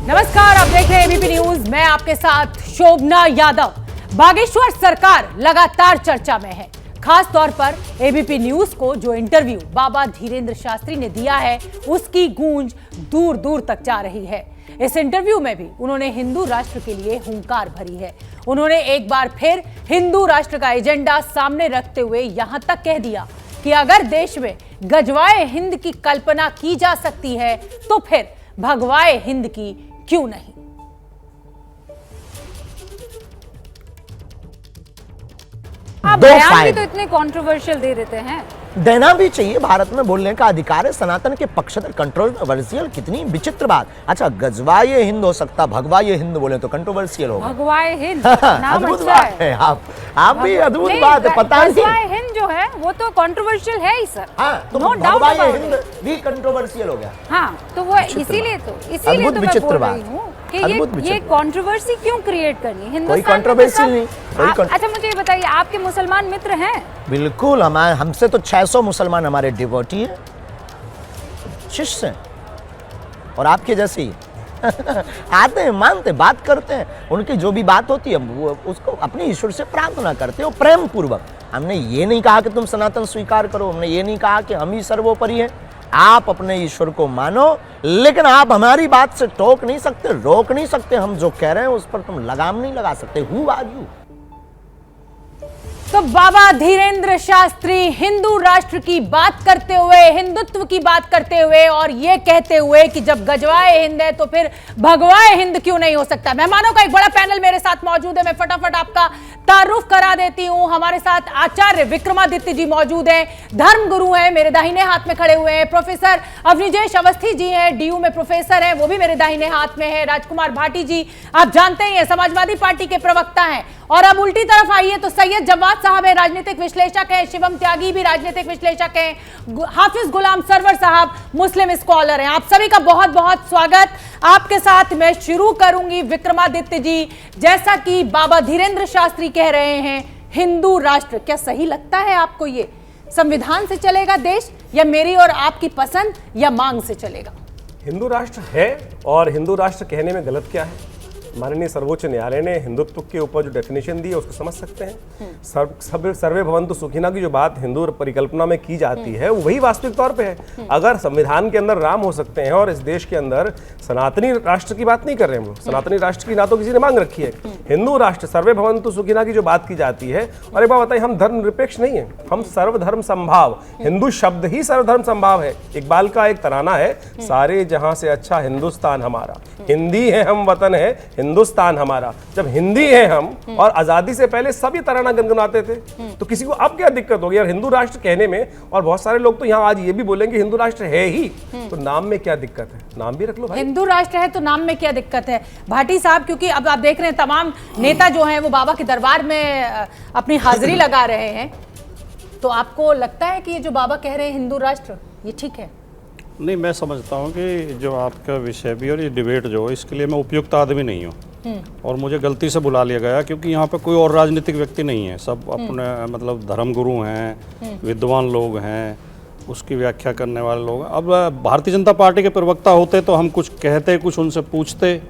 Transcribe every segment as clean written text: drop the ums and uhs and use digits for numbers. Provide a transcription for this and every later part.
नमस्कार, आप देख रहे हैं एबीपी न्यूज। मैं आपके साथ शोभना यादव। बागेश्वर सरकार लगातार चर्चा में है। खास तौर पर एबीपी न्यूज को जो इंटरव्यू बाबा धीरेंद्र शास्त्री ने दिया है, उसकी गूंज दूर दूर तक जा रही है। इस इंटरव्यू में भी उन्होंने हिंदू राष्ट्र के लिए हुंकार भरी है। उन्होंने एक बार फिर हिंदू राष्ट्र का एजेंडा सामने रखते हुए यहां तक कह दिया कि अगर देश में गजवाए हिंद की कल्पना की जा सकती है तो फिर भगवाए हिंद की क्यों नहीं। आप बयान भी तो इतने कंट्रोवर्शियल दे देते हैं। देना भी चाहिए, भारत में बोलने का अधिकार है। सनातन के पक्षधर कंट्रोवर्शियल, कितनी विचित्र बात। अच्छा, गजवाए हिंद हो सकता, भगवाए हिंद बोले तो कंट्रोवर्शियल होगा। भगवाए हिंद नाम अद्भुत अच्छा बात है। आप भी अद्भुत बात है, पता नहीं। गजवाए हिंद जो है वो तो कंट्रोवर्शियल है ही सर। हाँ, तो भगवाए हिंद भी कंट्रोवर्शियल हो गया। हाँ, तो वो इसीलिए तो मैं बोल रही हूँ कि ये कंट्रोवर्सी क्यों क्रिएट करनी है। कोई कंट्रोवर्सी नहीं। अच्छा, मुझे ये बताइए, आपके मुसलमान मित्र हैं? बिल्कुल, हमसे तो 600 मुसलमान हमारे डिवोटी हैं, शिष्य हैं, और आपके जैसे ही आते हैं, मानते, बात करते हैं। उनकी जो भी बात होती है वो उसको अपने ईश्वर से प्रार्थना करते हैं, प्रेम पूर्वक। हमने ये नहीं कहा कि तुम सनातन स्वीकार करो, हमने ये नहीं कहा कि हम ही सर्वोपरि हैं। आप अपने ईश्वर को मानो, लेकिन आप हमारी बात से टोक नहीं सकते, रोक नहीं सकते। हम जो कह रहे हैं उस पर तुम लगाम नहीं लगा सकते। Who are you? तो बाबा धीरेंद्र शास्त्री हिंदू राष्ट्र की बात करते हुए, हिंदुत्व की बात करते हुए और ये कहते हुए कि जब गजवाए हिंद है तो फिर भगवाए हिंद क्यों नहीं हो सकता। मेहमानों का एक बड़ा पैनल मेरे साथ मौजूद है। मैं फटाफट आपका तारुफ करा देती हूं। हमारे साथ आचार्य विक्रमादित्य जी मौजूद हैं, धर्म गुरु हैं, मेरे दाहिने हाथ में खड़े हुए हैं। प्रोफेसर अवनिजेश अवस्थी जी हैं, डीयू में प्रोफेसर हैं, वो भी मेरे दाहिने हाथ में है। राजकुमार भाटी जी आप जानते ही हैं, समाजवादी पार्टी के प्रवक्ता हैं। और अब उल्टी तरफ आइए तो सैयद जवाद साहब है, राजनीतिक विश्लेषक है। शिवम त्यागी भी राजनीतिक विश्लेषक है। हाफिज गुलाम सरवर साहब मुस्लिम स्कॉलर हैं। आप सभी का बहुत बहुत स्वागत। आपके साथ मैं शुरू करूंगी विक्रमादित्य जी। जैसा कि बाबा धीरेंद्र शास्त्री कह रहे हैं, हिंदू राष्ट्र, क्या सही लगता है आपको? ये संविधान से चलेगा देश, या मेरी और आपकी पसंद या मांग से चलेगा? हिंदू राष्ट्र है, और हिंदू राष्ट्र कहने में गलत क्या है? माननीय सर्वोच्च न्यायालय ने हिंदुत्व के ऊपर जो डेफिनेशन दी है उसको समझ सकते हैं। सर्वे भवन्तु सुखिनः की जो बात हिंदू परिकल्पना में की जाती है वही वास्तविक तौर पे है। अगर संविधान के अंदर राम हो सकते हैं और इस देश के अंदर सनातनी राष्ट्र की बात नहीं कर रहे हैं, सनातनी राष्ट्र की ना तो किसी ने मांग रखी है। हिंदू राष्ट्र सर्वे भवन्तु सुखिनः की जो बात की जाती है, और एक बात बताइए, हम धर्म निरपेक्ष नहीं है, हम सर्वधर्म संभाव। हिंदू शब्द ही सर्वधर्म संभाव है। इकबाल का एक तराना है, सारे जहां से अच्छा हिंदुस्तान हमारा, हिंदी है हम वतन है हिंदुस्तान हमारा। जब हिंदी है हम, और आजादी से पहले सब ये तराना गुनगुनाते थे, तो किसी को अब क्या दिक्कत होगी यार हिंदू राष्ट्र कहने में? और बहुत सारे लोग तो यहाँ आज ये भी बोलेंगे हिंदू राष्ट्र है ही, तो नाम में क्या दिक्कत है? नाम भी रख लो भाई। हिंदू राष्ट्र है तो नाम में क्या दिक्कत है? भाटी साहब, क्योंकि अब आप देख रहे हैं तमाम नेता जो हैं वो बाबा के दरबार में अपनी हाजिरी लगा रहे हैं, तो आपको लगता है कि ये जो बाबा कह रहे हैं हिंदू राष्ट्र, ये ठीक है? नहीं, मैं समझता हूँ कि जो आपका विषय भी और ये डिबेट जो, इसके लिए मैं उपयुक्त आदमी नहीं हूँ, और मुझे गलती से बुला लिया गया क्योंकि यहाँ पे कोई और राजनीतिक व्यक्ति नहीं है। सब अपने मतलब धर्मगुरु हैं, विद्वान लोग हैं, उसकी व्याख्या करने वाले लोग। अब भारतीय जनता पार्टी के प्रवक्ता होते तो हम कुछ कहते, कुछ उनसे पूछते।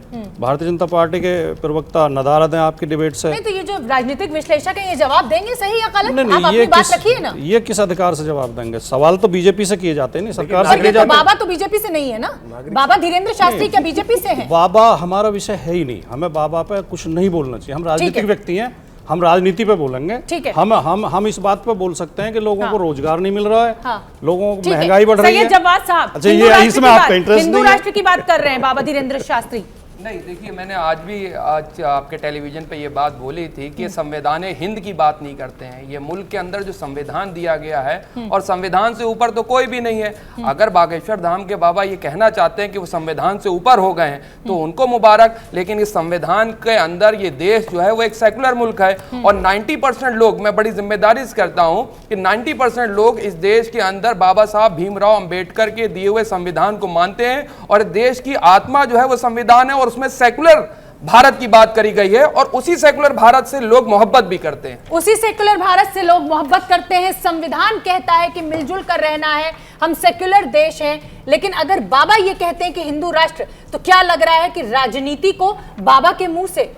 भारतीय जनता पार्टी के प्रवक्ता नदारद हैं आपकी डिबेट से। नहीं, तो ये जो राजनीतिक विश्लेषक हैं ये जवाब देंगे सही या गलत? नहीं, आप अपनी बात रखिए ना। ये किस अधिकार से जवाब देंगे? सवाल तो बीजेपी से किए जाते हैं, नहीं सरकार से किए तो जाते हैं। बाबा तो बीजेपी से नहीं है ना? बाबा धीरेंद्र शास्त्री क्या बीजेपी से हैं? बाबा हमारा विषय है ही नहीं, हमें बाबा पे कुछ नहीं बोलना चाहिए। हम राजनीतिक व्यक्ति हैं, हम राजनीति पे बोलेंगे। ठीक है। हम इस बात पे बोल सकते हैं कि लोगों को रोजगार नहीं मिल रहा है, लोगों को महंगाई बढ़ रही है। सैयद जवाद साहब, अच्छा, ये इसमें आपका इंटरेस्ट नहीं है? हिंदू राष्ट्र की बात कर रहे हैं बाबा धीरेंद्र शास्त्री। नहीं, देखिए, मैंने आज आपके टेलीविजन पे ये बात बोली थी कि संविधान हिंद की बात नहीं करते हैं। ये मुल्क के अंदर जो संविधान दिया गया है, और संविधान से ऊपर तो कोई भी नहीं है। अगर बागेश्वर धाम के बाबा ये कहना चाहते हैं कि वो संविधान से ऊपर हो गए हैं तो उनको मुबारक, लेकिन इस संविधान के अंदर ये देश जो है वो एक सेकुलर मुल्क है, और 90% लोग, मैं बड़ी जिम्मेदारी से करता हूँ कि 90% लोग इस देश के अंदर बाबा साहब भीमराव अंबेडकर के दिए हुए संविधान को मानते हैं, और देश की आत्मा जो है वो संविधान है, और उसमें सेकुलर भारत की बात करी गई है और उसी सेकुलर भारत से लोग मोहब्बत भी करते हैं। उसी सेक्युलर भारत से लोग मोहब्बत करते हैं। संविधान कहता है कि मिलजुल कर रहना है, हम सेक्युलर देश हैं। लेकिन अगर बाबा ये कहते हैं कि हिंदू राष्ट्र, तो क्या लग रहा है कि राजनीति को बाबा के मुंह से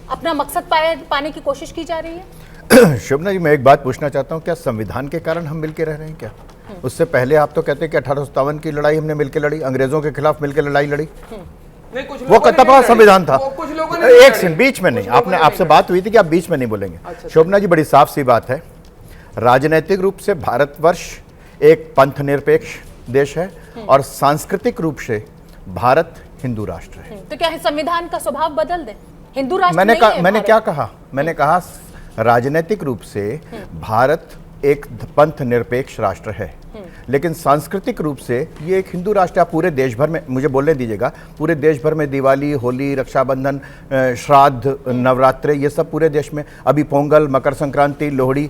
अपना मकसद पाने की कोशिश की जा रही है? शोभना जी, मैं एक बात पूछना चाहता हूँ, क्या संविधान के कारण हम मिलकर रह रहे हैं क्या? उससे पहले आप तो कहते हैं कि 1857 की लड़ाई हमने मिलकर लड़ी, अंग्रेजों के खिलाफ मिलकर लड़ाई लड़ी, वो कतबा संविधान था। एक सेकंड, बीच में नहीं, आपने आपसे बात हुई थी कि आप बीच में नहीं बोलेंगे। शोभना जी, बड़ी साफ सी बात है, राजनीतिक रूप से भारतवर्ष एक पंथ निरपेक्ष देश है और सांस्कृतिक रूप से भारत हिंदू राष्ट्र है। तो क्या संविधान का स्वभाव बदल दे? हिंदू राष्ट्र मैंने क्या कहा? मैंने कहा राजनीतिक रूप से भारत एक पंथ निरपेक्ष राष्ट्र है, लेकिन सांस्कृतिक रूप से ये एक हिंदू राष्ट्र है। पूरे देश भर में, मुझे बोलने दीजिएगा, पूरे देश भर में दिवाली, होली, रक्षाबंधन, श्राद्ध, नवरात्रे, ये सब पूरे देश में, अभी पोंगल, मकर संक्रांति, लोहड़ी,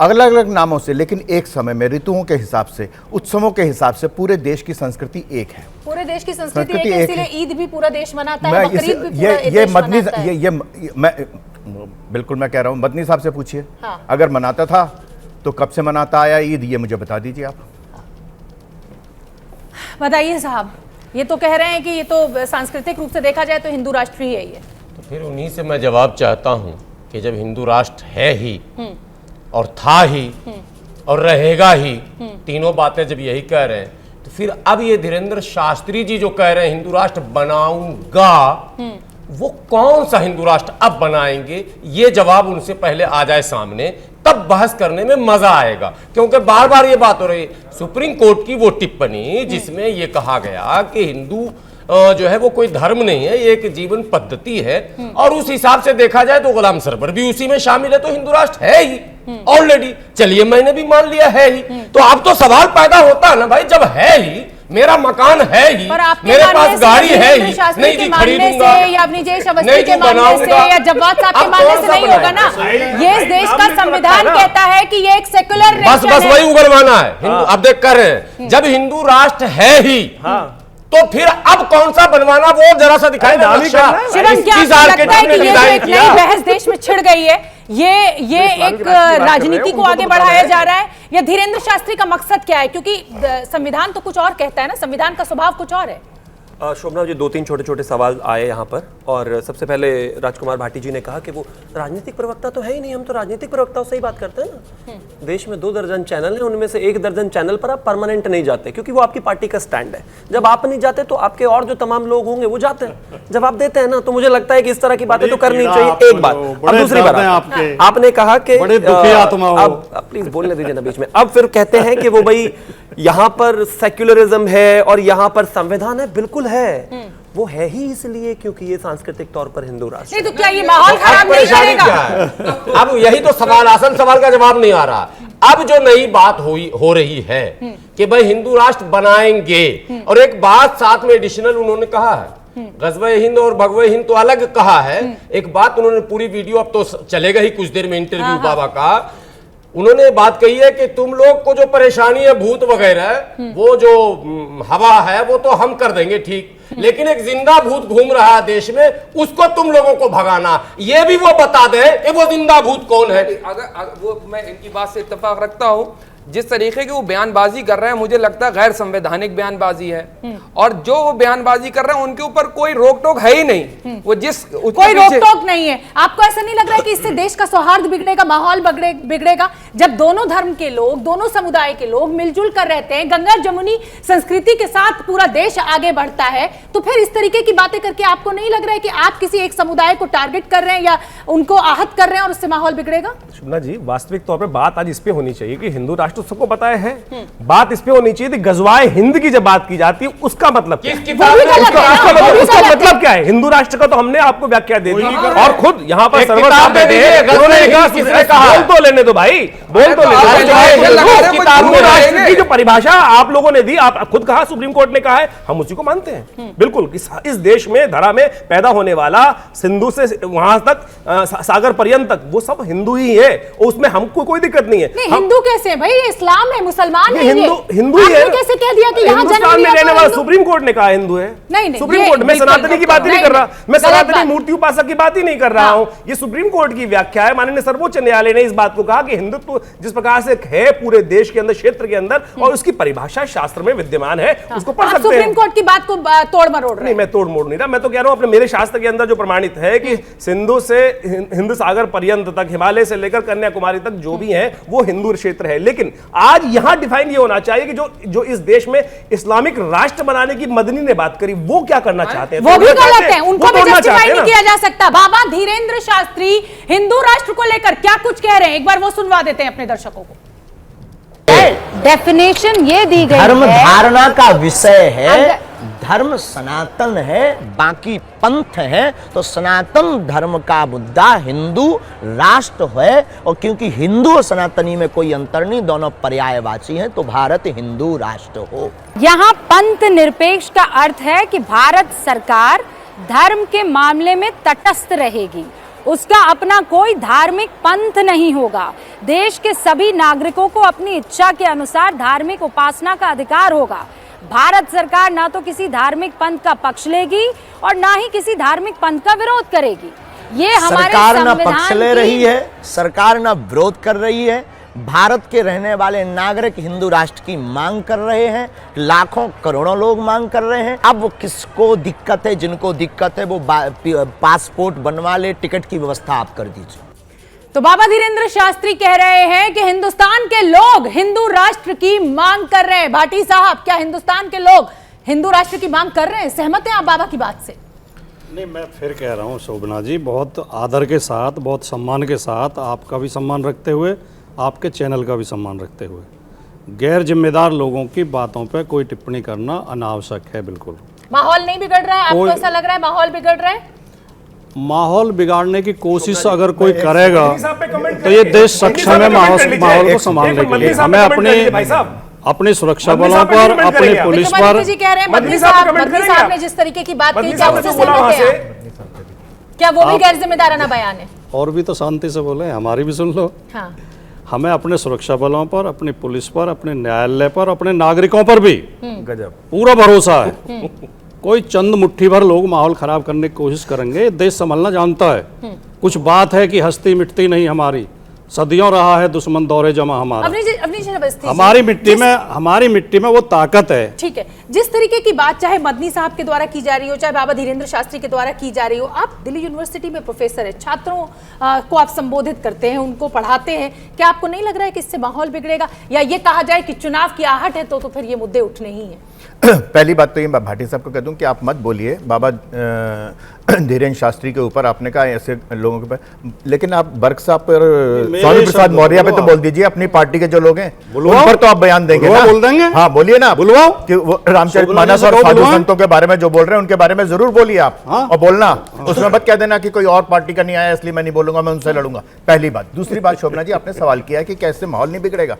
अलग अलग नामों से, लेकिन एक समय में ऋतुओं के हिसाब से, उत्सवों के हिसाब से पूरे देश की संस्कृति एक है। पूरे देश की संस्कृति एक है, इसीलिए ईद भी पूरा देश मनाता है, बकरीद भी पूरा ये देश मदनी, मनाता है। ये मैं बिल्कुल मैं कह रहा हूँ, मदनी साहब से पूछिए, हाँ। अगर मनाता था तो कब से मनाता आया ईद, ये मुझे बता दीजिए आप। बताइए साहब, ये तो कह रहे हैं कि ये तो सांस्कृतिक रूप से देखा जाए तो हिंदू राष्ट्र ही है ये। तो फिर उन्हीं से मैं जवाब चाहता हूँ कि जब हिंदू राष्ट्र है ही और था ही और रहेगा ही, तीनों बातें जब यही कह रहे हैं, तो फिर अब ये धीरेन्द्र शास्त्री जी जो कह रहे हैं हिंदू राष्ट्र बनाऊंगा, वो कौन सा हिंदू राष्ट्र अब बनाएंगे, ये जवाब उनसे पहले आ जाए सामने, तब बहस करने में मजा आएगा। क्योंकि बार बार ये बात हो रही, सुप्रीम कोर्ट की वो टिप्पणी जिसमें ये कहा गया कि हिंदू जो है वो कोई धर्म नहीं है, ये एक जीवन पद्धति है, और उस हिसाब से देखा जाए तो गुलाम सरवर भी उसी में शामिल है, तो हिंदू राष्ट्र है ही ऑलरेडी। चलिए, मैंने भी मान लिया है ही, तो अब तो सवाल पैदा होता है ना भाई, जब है ही, मेरा मकान है ही, मेरे पास गाड़ी है ही, नहीं जी खरीदूंगा, या विजय अवस्थी के मानने से या जवाद साहब के मानने से नहीं होगा ना। ये इस देश का संविधान कहता है कि ये एक सेक्युलर बस वही उगलवाना है। अब देख कर रहे हैं, जब हिंदू राष्ट्र है ही, तो फिर अब कौन सा बनवाना, वो जरा सा दिखाई दे। शिवम, क्या लगता है कि ये जो एक नई बहस देश में छिड़ गई है, ये एक राजनीति को आगे बढ़ाया जा रहा है, या धीरेन्द्र शास्त्री का मकसद क्या है? क्योंकि संविधान तो कुछ और कहता है ना, संविधान का स्वभाव कुछ और है। शोभना जी, 2-3 छोटे छोटे सवाल आए यहाँ पर, और सबसे पहले राजकुमार भाटी जी ने कहा कि वो राजनीतिक प्रवक्ता तो है ही नहीं, हम तो राजनीतिक प्रवक्ताओं से ही बात करते हैं ना। देश में 2 दर्जन चैनल हैं, उनमें से 1 दर्जन चैनल पर आप परमानेंट नहीं जाते, क्योंकि वो आपकी पार्टी का स्टैंड है। जब आप नहीं जाते तो आपके और जो तमाम लोग होंगे वो जाते हैं। जब आप देते हैं ना, तो मुझे लगता है कि इस तरह की बातें तो करनी चाहिए। एक बात, अब दूसरी बात, आपने कहा कि प्लीज बोलने दीजिए ना बीच में। अब फिर कहते हैं कि वो भाई यहाँ पर सेक्युलरिज्म है और यहाँ पर संविधान है। बिल्कुल है, वो है ही इसलिए क्योंकि ये सांस्कृतिक तौर पर हिंदू राष्ट्र। नहीं तो क्या ये माहौल खराब नहीं करेगा? अब यही तो सवाल, असल सवाल का जवाब नहीं आ रहा। अब जो नई बात हो रही है कि भाई हिंदू राष्ट्र बनाएंगे, और एक बात साथ में एडिशनल उन्होंने कहा है, गज़वे हिंद और भगवे हिंद तो अलग कहा है। एक बात उन्होंने पूरी वीडियो अब तो चलेगा ही कुछ देर में, इंटरव्यू बाबा का, उन्होंने बात कही है कि तुम लोग को जो परेशानी है भूत वगैरह, वो जो हवा है वो तो हम कर देंगे ठीक, लेकिन एक जिंदा भूत घूम रहा है देश में, उसको तुम लोगों को भगाना, ये भी वो बता दे कि वो जिंदा भूत कौन है। अगर वो, मैं इनकी बात से इत्तेफाक रखता हूं, जिस तरीके की वो बयानबाजी कर रहे हैं, मुझे लगता है गैर संवैधानिक बयानबाजी है, और जो वो बयानबाजी कर रहे हैं उनके ऊपर कोई रोक टोक है ही नहीं। वो कोई रोक टोक नहीं है। आपको ऐसा नहीं लग रहा है कि इससे देश का सौहार्द बिगड़ेगा, माहौल बिगड़ेगा? जब दोनों धर्म के लोग, दोनों समुदाय के लोग मिलजुल कर रहते हैं, गंगा जमुनी संस्कृति के साथ पूरा देश आगे बढ़ता है, तो फिर इस तरीके की बातें करके आपको नहीं लग रहा है कि आप किसी एक समुदाय को टारगेट कर रहे हैं या उनको आहत कर रहे हैं और उससे माहौल बिगड़ेगा? शुभना जी, वास्तविक तौर पर बात आज इस पे होनी चाहिए कि हिंदू राष्ट्र तो सबको पता है, बात इस पे होनी चाहिए थी गज़वाए हिंद की जब बात की जाती है, उसका मतलब क्या है? उसका मतलब क्या है? हिंदू राष्ट्र का तो हमने आपको व्याख्या दे दी, और खुद यहाँ पर सर्वर साहब बैठे हैं, उन्होंने कहा बोल तो लेने दो भाई, बोल तो लेने दो। की जो परिभाषा आप लोगों ने दी, आप खुद कहा, सुप्रीम कोर्ट ने कहा है, हम उसी को मानते हैं। बिल्कुल, इस देश में धरा में पैदा होने वाला, सिंधु से वहां तक सागर पर्यंत तक, वो सब हिंदू ही है। उसमें हमको कोई दिक्कत नहीं है। नहीं, हिंदू कैसे है भाई? ये इस्लाम है, मुसलमान है, हिंदू ही है। आपने कैसे कह दिया कि यहाँ जन्म हिंदुस्तान में लिया रहने तो वाला हिंदू? सुप्रीम कोर्ट ने कहा हिंदू है। नहीं, सुप्रीम कोर्ट, मैं सनातनी की बात ही नहीं कर रहा, मैं गलत सनातनी बात। मूर्ति उपासक की बात ही नहीं कर रहा हूं। ये सुप्रीम कोर्ट की व्याख्या है। माननीय सर्वोच्च न्यायालय ने इस बात को कहा कि हिंदुत्व जिस प्रकार से है पूरे देश के अंदर, क्षेत्र के अंदर, और उसकी परिभाषा शास्त्र में विद्यमान है, उसको पढ़ आप सकते सुप्रीम हैं। कोर्ट की बात को तोड़ मरोड़ रहे नहीं, मैं तोड़ मोड़ नहीं रहा, मैं तो कह रहा हूं अपने मेरे शास्त्र के अंदर जो प्रमाणित है कि सिंधु से हिंद सागर पर्यंत तक, हिमालय से लेकर कन्याकुमारी तक जो भी है वो हिंदू क्षेत्र है। लेकिन आज यहां डिफाइन ये होना चाहिए कि जो इस देश में इस्लामिक राष्ट्र बनाने की मदनी ने बात करी, वो क्या करना चाहते हैं? वो भी तोड़ना गलत चाहते है, हैं, उनको वो भी तोड़ना जस्टिफाई चाहते हैं नहीं ना। किया जा सकता। बाबा धीरेन्द्र शास्त्री हिंदू राष्ट्र को लेकर क्या कुछ कह रहे हैं, एक बार वो सुनवा देते हैं अपने दर्शकों को। डेफिनेशन ये दी गई धर्म है, धारणा का विषय है, अगर- धर्म सनातन है, बाकी पंथ है, तो सनातन धर्म का मुद्दा हिंदू राष्ट्र है। और क्योंकि हिंदू और सनातनी में कोई अंतर नहीं, दोनों पर्यायवाची हैं, तो भारत हिंदू राष्ट्र हो। यहाँ पंथ निरपेक्ष का अर्थ है कि भारत सरकार धर्म के मामले में तटस्थ रहेगी, उसका अपना कोई धार्मिक पंथ नहीं होगा। देश के सभी नागरिकों को अपनी इच्छा के अनुसार धार्मिक उपासना का अधिकार होगा। भारत सरकार ना तो किसी धार्मिक पंथ का पक्ष लेगी और ना ही किसी धार्मिक पंथ का विरोध करेगी। ये हमारे सरकार ना संविधान पक्ष ले की- रही है, सरकार ना विरोध कर रही है। भारत के रहने वाले नागरिक हिंदू राष्ट्र की मांग कर रहे हैं, लाखों करोड़ों लोग मांग कर रहे हैं। अब किसको दिक्कत है, जिनको दिक्कत है वो पासपोर्ट बनवा ले, टिकट की व्यवस्था आप कर दीजिए। तो बाबा धीरेन्द्र शास्त्री कह रहे हैं कि हिंदुस्तान के लोग हिंदू राष्ट्र की मांग कर रहे हैं। भाटी साहब, क्या हिंदुस्तान के लोग हिंदू राष्ट्र की मांग कर रहे हैं? सहमत हैं आप बाबा की बात से? नहीं, मैं फिर कह रहा हूँ शोभना जी, बहुत आदर के साथ, बहुत सम्मान के साथ, आपका भी सम्मान रखते हुए, आपके चैनल का भी सम्मान रखते हुए, गैर जिम्मेदार लोगों की बातों पर कोई टिप्पणी करना अनावश्यक है। बिल्कुल माहौल नहीं बिगड़ रहा है? आपको ऐसा लग रहा है माहौल बिगड़ रहा है? माहौल बिगाड़ने की कोशिश अगर कोई करेगा मदनी साहब पे कमेंट तो ये करिए। देश सक्षम है मदनी साहब पे माहौल कमेंट को लीजिए। संभालने एक के लिए। मदनी साहब पे हमें कमेंट करिए भाई साहब। अपनी सुरक्षा मदनी बलों साहब पे पर, कमेंट अपनी करेंगे। पुलिस विक्रमादित्य पर, जी कह रहे हैं मदनी मदनी साहब साहब पे कमेंट मदनी करेंगे साहब आप? ने जिस तरीके की बात मदनी की, क्या साहब ने उससे जो बोला सहमत वहां हैं से, आप? क्या वो भी गैर जिम्मेदाराना बयान है? और भी तो शांति से बोले, हमारी भी सुन लो। हाँ, हमें अपने सुरक्षा बलों पर, अपनी पुलिस पर, अपने न्यायालय पर, अपने नागरिकों पर भी गजब। पूरा भरोसा है। कोई चंद मुट्ठी भर लोग माहौल खराब करने की कोशिश करेंगे, देश संभलना जानता है। कुछ बात है कि हस्ती मिटती नहीं हमारी, सदियों रहा है दुश्मन दौरे जमा हमारा। अपनी अवस्थी हमारी मिट्टी में वो ताकत है। ठीक है, जिस तरीके की बात चाहे मदनी साहब के द्वारा की जा रही हो, चाहे बाबा धीरेन्द्र शास्त्री के द्वारा की जा रही हो, आप दिल्ली यूनिवर्सिटी में प्रोफेसर है, छात्रों को आप संबोधित करते हैं, उनको पढ़ाते हैं, क्या आपको नहीं लग रहा है कि इससे माहौल बिगड़ेगा? या ये कहा जाए कि चुनाव की आहट है तो फिर ये मुद्दे उठने ही हैं? पहली बात तो ये मैं भाटी साहब को कह दूं कि आप मत बोलिए बाबा धीरेन्द्र शास्त्री के ऊपर, आपने कहा ऐसे लोगों के ऊपर, लेकिन आप बर्क साहब पर, स्वामी प्रसाद मौर्य पे तो बोल दीजिए, अपनी पार्टी के जो लोग हैं उन पर तो आप बयान देंगे ना? बोल देंगे। हाँ बोलिए ना, बुलवाओ कि वो रामचरितमानस और साधु संतों के बारे में जो बोल रहे हैं उनके बारे में जरूर बोलिए आप। हाँ? और बोलना उसमें मत कह देना कि कोई और पार्टी का नहीं आया इसलिए मैं नहीं बोलूंगा, मैं उनसे लड़ूंगा। पहली बात। दूसरी बात, शोभना जी आपने सवाल किया है कि कैसे माहौल नहीं बिगड़ेगा।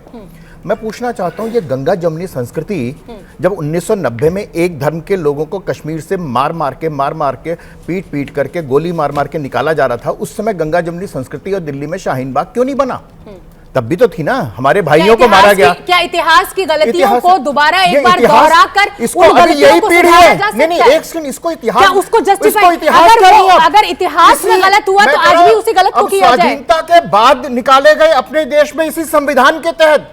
मैं पूछना चाहता हूं, ये गंगा जमुनी संस्कृति जब 1990 में एक धर्म के लोगों को कश्मीर से मार मार के पीट करके गोली मार के निकाला जा रहा था, उस समय गंगा जमुनी संस्कृति और दिल्ली में शाहीन बाग क्यों नहीं बना? तब भी तो थी ना, हमारे भाइयों को मारा गया। क्या इतिहास की गलतियों इतिहास- को दोबारा ये एक बार इतिहास- दोहरा कर इसको उन अभी गलतियों यही को पीढ़ी सुधारा है। जा नहीं सकता है? एक सेकंड, इसको इतिहास, क्या उसको justify- इसको इतिहास अगर करिए वो- आप। अगर इतिहास में इसलिए गलत हुआ मैं तो कह आज रहा भी हूं, उसी गलत को अब किया जाए। स्वाधीनता के बाद निकाले गए अपने देश में इसी संविधान के तहत,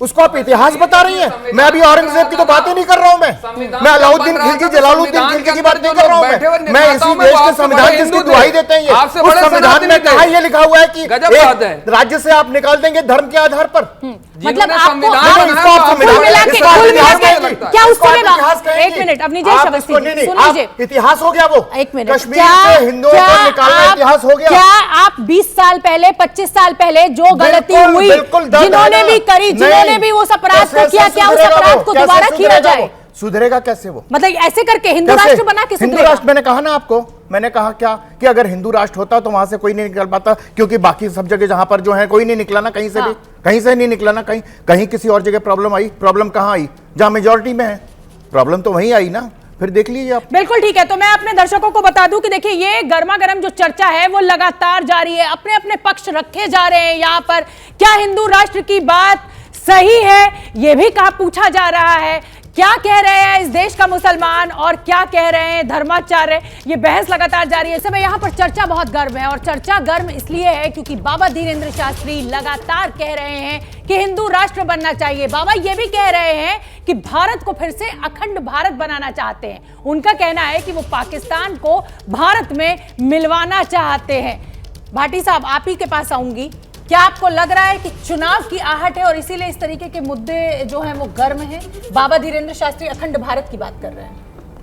उसको आप इतिहास बता रही हैं। मैं अभी औरंगजेब की तो बात ही नहीं कर रहा हूं, मैं अलाउद्दीन खिलजी, जलालुद्दीन खिलजी की बात नहीं कर रहा हूं। मैं इसी देश के संविधान जिसकी दुहाई देते हैं, उस संविधान में कहा ये लिखा हुआ है कि एक राज्य से आप निकाल देंगे धर्म के आधार पर। मतलब आपको कुल मिला के क्या उससे एक मिनट अपनी जय अवस्थी सुन लीजिए, इतिहास हो गया वो। एक मिनट, कश्मीर से हिंदुओं को निकालना इतिहास हो गया। क्या आप 20 साल पहले 25 साल पहले जो गलती हुई, जिन्होंने भी करी, जिन्होंने भी उस अपराध को किया, क्या उस अपराध को दोबारा किया जाए? सुधरेगा कैसे वो? मतलब ऐसे करके हिंदू राष्ट्र बना के हिंदू राष्ट्र, मैंने कहा ना आपको, मैंने कहा क्या कि अगर हिंदू राष्ट्र होता तो वहां से कोई नहीं निकल पाता, क्योंकि बाकी सब जगह जहां पर जो है कोई नहीं निकला ना, कहीं से भी कहीं से नहीं निकला ना, कहीं किसी और जगह प्रॉब्लम आई। प्रॉब्लम कहां आई? जहां मेजॉरिटी में है, प्रॉब्लम तो वहीं आई ना। फिर देख लीजिए आप। बिल्कुल ठीक है, तो मैं अपने दर्शकों को बता दूं कि देखिए ये गर्मा गर्म जो चर्चा है वो लगातार जारी है, अपने अपने पक्ष रखे जा रहे हैं यहाँ पर। क्या हिंदू राष्ट्र की बात सही है, ये भी कहा पूछा जा रहा है। क्या कह रहे हैं इस देश का मुसलमान और क्या कह रहे हैं धर्माचार्य, ये बहस लगातार जारी है। इस समय यहाँ पर चर्चा बहुत गर्म है और चर्चा गर्म इसलिए है क्योंकि बाबा धीरेंद्र शास्त्री लगातार कह रहे हैं कि हिंदू राष्ट्र बनना चाहिए। बाबा ये भी कह रहे हैं कि भारत को फिर से अखंड भारत बनाना चाहते हैं। उनका कहना है कि वो पाकिस्तान को भारत में मिलवाना चाहते हैं। भाटी साहब, आप ही के पास आऊंगी, क्या आपको लग रहा है कि चुनाव की आहट है और इसीलिए इस तरीके के मुद्दे जो हैं वो गर्म हैं? बाबा धीरेंद्र शास्त्री अखंड भारत की बात कर रहे हैं।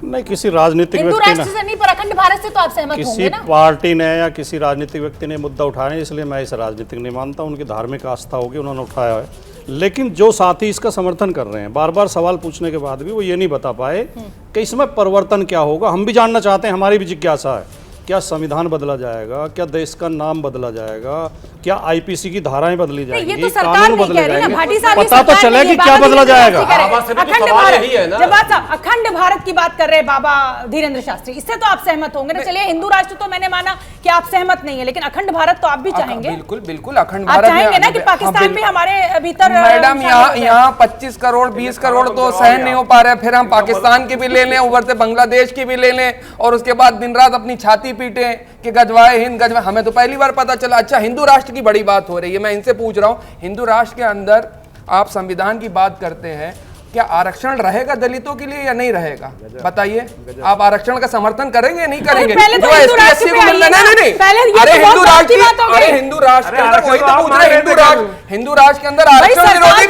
नहीं, किसी राजनीतिक हिंदू व्यक्ति राष्ट्र से नहीं, पर अखंड भारत से तो आप सहमत होंगे किसी ना? पार्टी ने या किसी राजनीतिक व्यक्ति ने मुद्दा उठाया है, इसलिए मैं इसे राजनीतिक नहीं मानता। उनकी धार्मिक आस्था होगी, उन्होंने उठाया है। लेकिन जो साथी इसका समर्थन कर रहे हैं, बार बार सवाल पूछने के बाद भी वो ये नहीं बता पाए कि इसमें परिवर्तन क्या होगा। हम भी जानना चाहते हैं, हमारी भी जिज्ञासा है। क्या संविधान बदला जाएगा? क्या देश का नाम बदला जाएगा? क्या आईपीसी की धाराएं बदली जाएंगी? ये तो सरकार नहीं कह रही ना भाटी साहब, पता तो चले कि क्या बदला जाएगा। अखंड भारत, जब बात अखंड भारत की बात कर रहे हैं बाबा धीरेंद्र शास्त्री, इससे तो आप सहमत होंगे ना? चलिए, हिंदू राष्ट्र तो मैंने माना कि आप सहमत नहीं है, लेकिन अखंड भारत तो आप भी चाहेंगे। बिल्कुल बिल्कुल, अखंड आप भारत चाहेंगे ना कि पाकिस्तान भी हमारे भीतर? मैडम, यहाँ 25 करोड़ 20 करोड़ तो सहन नहीं हो पा रहे, फिर हम पाकिस्तान की भी ले लें, ऊपर से बांग्लादेश की भी ले लें, और उसके बाद दिन रात अपनी छाती पीटे कि गजवाए हिंद गजवाए। हमें तो पहली बार पता चला। अच्छा, हिंदू राष्ट्र की बड़ी बात हो रही है, मैं इनसे पूछ रहा हूं, हिंदू राष्ट्र के अंदर आप संविधान की बात करते हैं, क्या आरक्षण रहेगा दलितों के लिए या नहीं रहेगा? बताइए, आप आरक्षण का समर्थन करेंगे या नहीं करेंगे? पहले तो हिंदू राष्ट्र पे आइए ना। पहले ये अरे तो हिंदू बहुत राष्ट्र की बात हो गई। अरे हिंदू राष्ट्र के अंदर वही तो पूछ रहे हैं, हिंदू राष्ट्र के अंदर आरक्षण विरोधी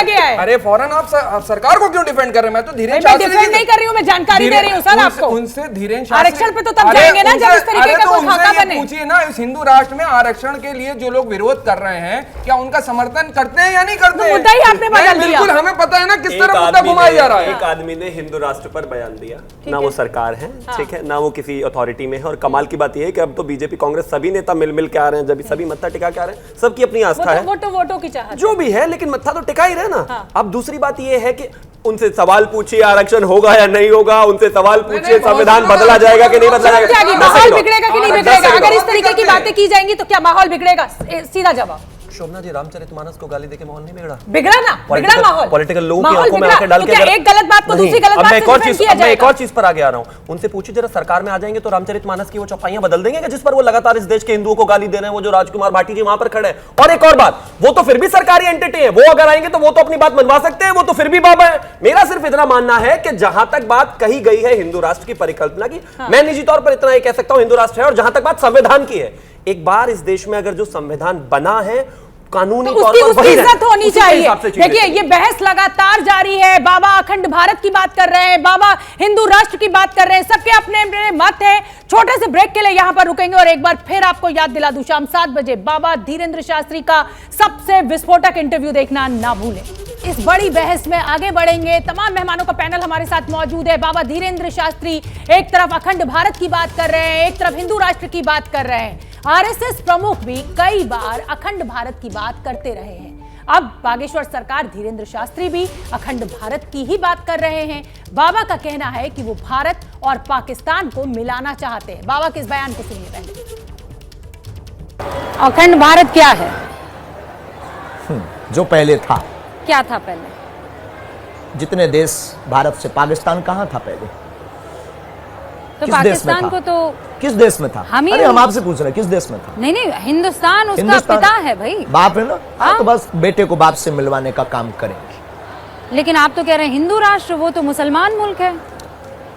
भी। अरे फौरन आप सरकार को क्यों डिफेंड कर रहे हैं? मैं तो धीरेन्द्र शास्त्री नहीं कर रही हूँ, मैं जानकारी दे रही हूँ सर आपको। उनसे धीरेन्द्र आरक्षण पे तो तब जाएंगे ना जब इस तरीके का कोई खाका बने। पूछिए ना, इस हिंदू राष्ट्र में आरक्षण के लिए जो लोग विरोध कर रहे हैं, क्या उनका समर्थन करते हैं या नहीं करते? मुद्दा ही आपने बदल दिया। बिल्कुल, हमें पता है ना किस तरह मुद्दा घुमाया जा रहा है। एक आदमी ने हिंदू राष्ट्र पर बयान दिया, ना वो सरकार है, ठीक है, ना वो किसी अथॉरिटी में है। और कमाल की बात यह है कि अब तो बीजेपी कांग्रेस सभी नेता मिल के आ रहे हैं, जब सभी मत्था टिका के आ रहे हैं। सबकी अपनी आस्था है, वोटों की चाहत जो भी है, लेकिन मत्था तो टिका ही रहे ना। अब दूसरी बात यह है कि उनसे सवाल पूछिए आरक्षण होगा या नहीं होगा, उनसे सवाल पूछिए संविधान बदला जाएगा कि नहीं बदला जाएगा, माहौल बिगड़ेगा कि नहीं बिगड़ेगा? अगर इस तरीके की बातें की जाएंगी तो क्या माहौल बिगड़ेगा? सीधा जवाब। शोभना जी, रामचरितमानस को गाली देके माहौल नहीं बिगड़ा? बिगड़ा ना, बिगड़ा माहौल। पॉलिटिकल लोगों की आंखों में आंखें डाल के एक गलत बात को दूसरी गलत बात से डिफेंड किया जाएगा। मैं एक और चीज पर आगे आ रहा हूं। उनसे पूछिए जरा, सरकार में आ जाएंगे तो रामचरितमानस की वो चौपाइयां बदल देंगे जिस पर वो लगातार इस देश के हिंदुओं को गाली दे रहे हैं, वो जो राजकुमार भाटी जी वहां पर खड़े हैं। और एक और बात, वो तो फिर भी सरकारी एंटिटी है, वो अगर आएंगे तो वो तो अपनी बात मनवा सकते हैं, वो तो फिर भी बाबा है। मेरा सिर्फ इतना मानना है कि जहां तक बात कही गई है हिंदू राष्ट्र की परिकल्पना की, मैं निजी तौर पर इतना ही कह सकता हूं हिंदू राष्ट्र है। और जहां तक बात संविधान की है, एक बार इस देश में अगर जो संविधान बना है कानूनी तो उसकी इज्जत होनी चाहिए। देखिए, ये बहस लगातार जारी है। बाबा अखंड भारत की बात कर रहे हैं, बाबा हिंदू राष्ट्र की बात कर रहे हैं, सबके अपने अपने मत हैं। छोटे से ब्रेक के लिए यहां पर रुकेंगे और एक बार फिर आपको याद दिला दूं, शाम 7 बजे बाबा धीरेंद्र शास्त्री का सबसे विस्फोटक इंटरव्यू देखना ना भूलें। इस बड़ी बहस में आगे बढ़ेंगे। तमाम मेहमानों का पैनल हमारे साथ मौजूद है। बाबा धीरेंद्र शास्त्री एक तरफ अखंड भारत की बात कर रहे हैं, एक तरफ हिंदू राष्ट्र की बात कर रहे हैं। आरएसएस प्रमुख भी कई बार अखंड भारत की बात करते रहे हैं। अब बागेश्वर सरकार धीरेंद्र शास्त्री भी अखंड भारत की ही बात कर रहे हैं। बाबा का कहना है कि वो भारत और पाकिस्तान को मिलाना चाहते हैं। बाबा के इस बयान को सुनिए पहले। अखंड भारत क्या है? जो पहले था। क्या था पहले? जितने देश भारत से, पाकिस्तान कहां था पहले? तो किस देश में पाकिस्तान था? को तो किस देश में था? अरे हम आपसे पूछ रहे हैं, किस देश में था? नहीं, हिंदुस्तान उसका पिता है भाई, बाप है ना। हाँ, तो बस बेटे को बाप से मिलवाने का काम करेंगे। लेकिन आप तो कह रहे हैं हिंदू राष्ट्र, वो तो मुसलमान मुल्क है।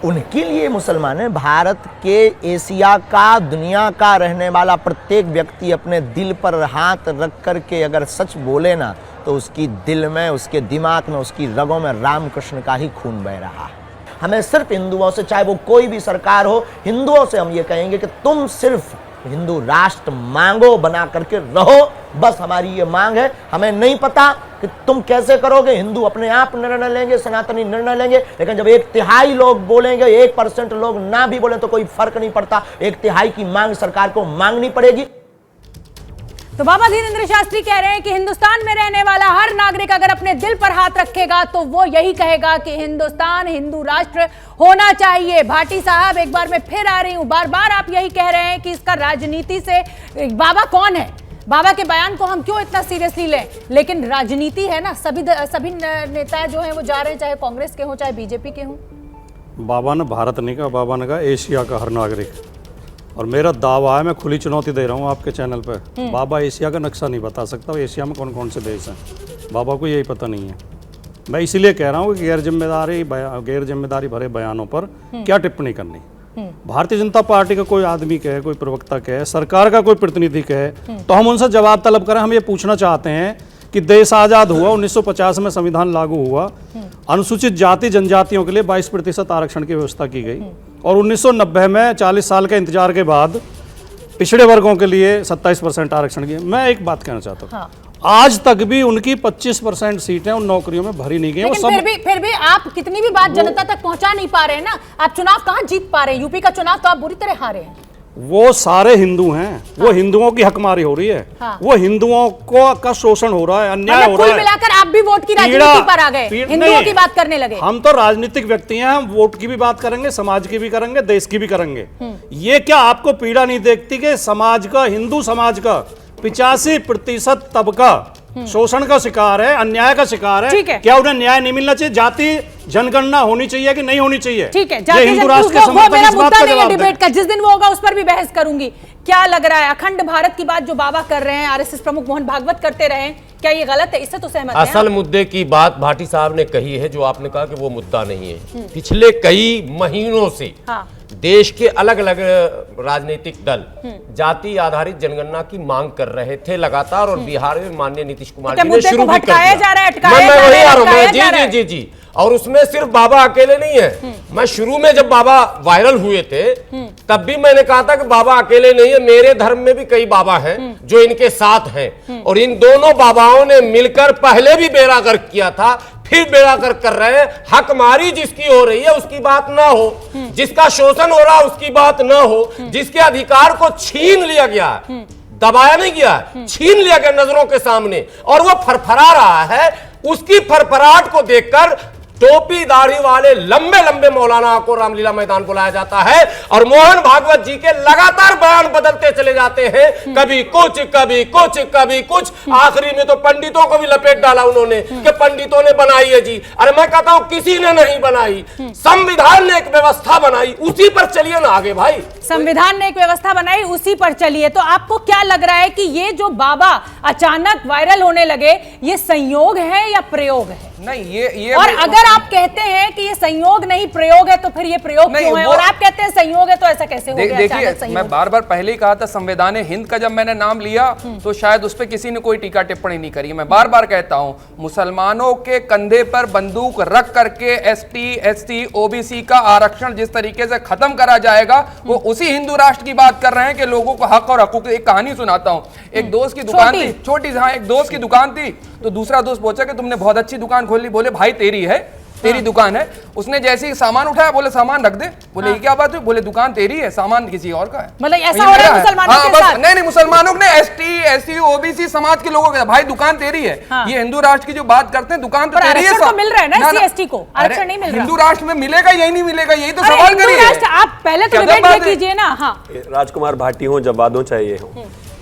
उनके लिए मुसलमान है। भारत के, एशिया का, दुनिया का रहने वाला प्रत्येक व्यक्ति अपने दिल पर हाथ रख करके अगर सच बोले ना, तो उसकी दिल में, उसके दिमाग में, उसकी रगों में रामकृष्ण का ही खून बह रहा है। हमें सिर्फ हिंदुओं से, चाहे वो कोई भी सरकार हो, हिंदुओं से हम ये कहेंगे कि तुम सिर्फ हिंदू राष्ट्र मांगो, बना करके रहो। बस हमारी ये मांग है। हमें नहीं पता कि तुम कैसे करोगे, हिंदू अपने आप निर्णय लेंगे, सनातनी निर्णय लेंगे। लेकिन जब 1/3 लोग बोलेंगे, 1% लोग ना भी बोले तो कोई फर्क नहीं पड़ता। 1/3 की मांग सरकार को मांगनी पड़ेगी। तो बाबा धीरेन्द्र शास्त्री कह रहे हैं कि हिंदुस्तान में रहने वाला हर नागरिक अगर अपने दिल पर हाथ रखेगा तो वो यही कहेगा कि हिंदुस्तान हिंदू राष्ट्र होना चाहिए। भाटी साहब, एक बार मैं फिर आ रही हूं, बार बार आप यही कह रहे हैं कि इसका राजनीति से, बाबा कौन है, बाबा के बयान को हम क्यों इतना सीरियसली लें, लेकिन राजनीति है ना, सभी नेता जो हैं वो जा रहे हैं, चाहे कांग्रेस के हों चाहे बीजेपी के हों। बाबा ने भारत नहीं कहा, बाबा ने कहा एशिया का हर नागरिक। और मेरा दावा है, मैं खुली चुनौती दे रहा हूँ आपके चैनल पे, बाबा एशिया का नक्शा नहीं बता सकता, एशिया में कौन कौन से देश हैं, बाबा को यही पता नहीं है। मैं इसीलिए कह रहा हूँ कि गैर जिम्मेदारी भरे बयानों पर क्या टिप्पणी करनी। भारतीय जनता पार्टी का कोई आदमी कहे, कोई प्रवक्ता कहे, सरकार का कोई प्रतिनिधि कहे, तो हम उनसे जवाब तलब करें। हम ये पूछना चाहते हैं कि देश आज़ाद हुआ, 1950 में संविधान लागू हुआ, अनुसूचित जाति जनजातियों के लिए 22% आरक्षण की व्यवस्था की गई, और 1990 में 40 साल के इंतजार के बाद पिछड़े वर्गों के लिए 27% आरक्षण किया। मैं एक बात कहना चाहता हूँ, हाँ। आज तक भी उनकी 25% सीटें उन नौकरियों में भरी नहीं गई। फिर भी आप कितनी भी बात जनता तक पहुंचा नहीं पा रहे हैं ना। आप चुनाव कहाँ जीत पा रहे हैं? यूपी का चुनाव तो आप बुरी तरह हारे हैं। वो सारे हिंदू हैं, वो हिंदुओं की हकमारी हो रही है, वो हिंदुओं को का शोषण हो रहा है, अन्याय हो रहा है। कुल मिलाकर आप भी वोट की राजनीति पर आ गए, हिंदुओं की बात करने लगे। हम तो राजनीतिक व्यक्ति हैं, हम वोट की भी बात करेंगे, समाज की भी करेंगे, देश की भी करेंगे। ये क्या आपको पीड़ा नहीं देखती कि समाज का, हिंदू समाज का 85% तबका शोषण का शिकार है, अन्याय का शिकार है? क्या उन्हें न्याय नहीं मिलना चाहिए? जाति जनगणना होनी चाहिए कि नहीं होनी चाहिए? ठीक है, हिंदू राष्ट्र के समर्थक इस बात का जवाब दें। डिबेट का जिस दिन वो होगा उस पर भी बहस करूंगी। क्या लग रहा है, अखंड भारत की बात जो बाबा कर रहे हैं, आरएसएस प्रमुख मोहन भागवत करते रहे, क्या ये गलत है? इससे तो सहमत हैं? असल मुद्दे की बात भाटी साहब ने कही है, जो आपने कहा कि वो मुद्दा नहीं है। पिछले कई महीनों से देश के अलग अलग राजनीतिक दल जाति आधारित जनगणना की मांग कर रहे थे लगातार, और बिहार में माननीय नीतीश कुमार जी ने शुरू भी कर दिया। जी और उसमें सिर्फ बाबा अकेले नहीं है। मैं शुरू में जब बाबा वायरल हुए थे तब भी मैंने कहा था कि बाबा अकेले नहीं है, मेरे धर्म में भी कई बाबा हैं जो इनके साथ हैं, और इन दोनों बाबाओं ने मिलकर पहले भी बेड़ा गर्क किया था, फिर बेड़ा गर्क कर रहे हैं। हकमारी जिसकी हो रही है उसकी बात ना हो, जिसका शोषण हो रहा उसकी बात ना हो, जिसके अधिकार को छीन लिया गया, दबाया नहीं गया, छीन लिया गया नजरों के सामने, और वो फरफरा रहा है, उसकी फरफराहट को देखकर टोपी दाढ़ी वाले लंबे लंबे मौलाना को रामलीला मैदान बुलाया जाता है, और मोहन भागवत जी के लगातार बयान बदलते चले जाते हैं, कभी कुछ कभी कुछ कभी कुछ। आखिरी में तो पंडितों को भी लपेट डाला उन्होंने कि पंडितों ने बनाई है जी। अरे मैं कहता हूं किसी ने नहीं बनाई, संविधान ने एक व्यवस्था बनाई, उसी पर चलिए ना आगे भाई। संविधान ने एक व्यवस्था बनाई, उसी पर चलिए। तो आपको क्या लग रहा है कि ये जो बाबा अचानक वायरल होने लगे, ये संयोग है या प्रयोग है? नहीं, ये और अगर आप कहते हैं कि ये संयोग नहीं प्रयोग है, तो फिर ये प्रयोग क्यों है? और आप कहते हैं संयोग है, तो ऐसा कैसे हो गया? देखिए, मैं बार बार पहले ही कहा था, संविधान हिंद का जब मैंने नाम लिया तो शायद उस पर किसी ने कोई टीका टिप्पणी नहीं करी। मैं बार बार कहता हूं, मुसलमानों के कंधे पर बंदूक रख करके एसटी, एससी, ओबीसी का आरक्षण जिस तरीके से खत्म करा जाएगा, वो उसी हिंदू राष्ट्र की बात कर रहे हैं कि लोगों को हक और हकूक। एक कहानी सुनाता हूं। एक दोस्त की दुकान थी, छोटी सी, हाँ, एक दोस्त की दुकान थी, तो दूसरा दोस्त पूछा कि तुमने बहुत अच्छी दुकान खोल ली। बोले भाई तेरी है, तेरी दुकान है। उसने जैसे ही सामान उठाया, बोले सामान रख दे। बोले ये क्या बात हुई? बोले दुकान तेरी है, सामान किसी और का है। मतलब ऐसा हो रहा है मुसलमानों के साथ? नहीं, मुसलमानों ने एसटी, एससी, ओबीसी समाज के लोगों के भाई दुकान तेरी है। ये हिंदू राष्ट्र की जो बात करते हैं, दुकान तो तेरी है। मिल रहा है ना एससी एसटी को, आरक्षण नहीं मिल रहा। हिंदू राष्ट्र में मिलेगा, यही नहीं मिलेगा, यही तो सवाल करिए। आप पहले तो डिबेट कीजिए ना। हाँ, राजकुमार भाटी हो, जवादों चाहिए हो,